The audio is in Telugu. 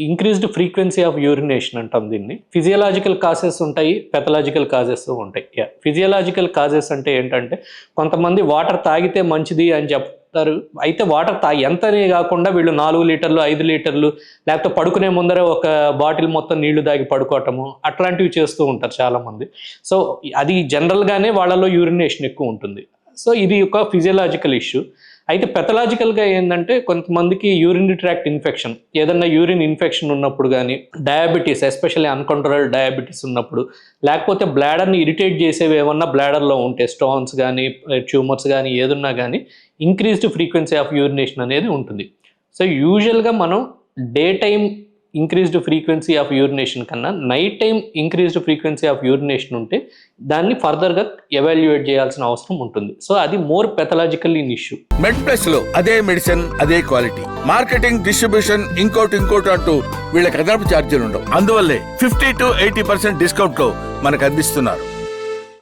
ఇంక్రీజ్డ్ ఫ్రీక్వెన్సీ ఆఫ్ యూరినేషన్ అంటాం దీన్ని. ఫిజియలాజికల్ కాజెస్ ఉంటాయి, పెథలాజికల్ కాజెస్ ఉంటాయి. ఫిజియలాజికల్ కాజెస్ అంటే ఏంటంటే కొంతమంది వాటర్ తాగితే మంచిది అని చెప్తారు. అయితే వాటర్ ఎంతనే కాకుండా వీళ్ళు 4 లీటర్లు 5 లీటర్లు లేకపోతే పడుకునే ముందరే ఒక బాటిల్ మొత్తం నీళ్లు తాగి పడుకోవటము అట్లాంటివి చేస్తూ ఉంటారు చాలామంది. సో అది జనరల్గానే వాళ్ళలో యూరినేషన్ ఎక్కువ ఉంటుంది. సో ఇది ఒక ఫిజియలాజికల్ ఇష్యూ. అయితే పెథలాజికల్గా ఏంటంటే కొంతమందికి యూరినరీ ట్రాక్ట్ ఇన్ఫెక్షన్, ఏదన్నా యూరిన్ ఇన్ఫెక్షన్ ఉన్నప్పుడు కానీ, డయాబెటీస్ ఎస్పెషల్లీ అన్కంట్రోల్డ్ డయాబెటీస్ ఉన్నప్పుడు, లేకపోతే బ్లాడర్ని ఇరిటేట్ చేసేవి ఏమన్నా బ్లాడర్లో ఉంటే స్టోన్స్ కానీ ట్యూమర్స్ కానీ ఏదున్నా కానీ ఇంక్రీజ్డ్ ఫ్రీక్వెన్సీ ఆఫ్ యూరినేషన్ అనేది ఉంటుంది. సో యూజువల్గా మనం day time increased frequency of urination కన్నా night time increased frequency of urination ఉంటే దాన్ని ఫర్దర్గా ఎవాల్యుయేట్ చేయాల్సిన అవసరం ఉంటుంది. సో అది more pathological in issue. MedPlus లో అదే మెడిసిన్ అదే క్వాలిటీ, మార్కెటింగ్ డిస్ట్రిబ్యూషన్ ఇంకోటి అంటూ వీళ్ళకి అదనపు ఛార్జీలు ఉండవు. అందువల్లే 50 to 80% డిస్కౌంట్ లో మనకు అందిస్తున్నారు.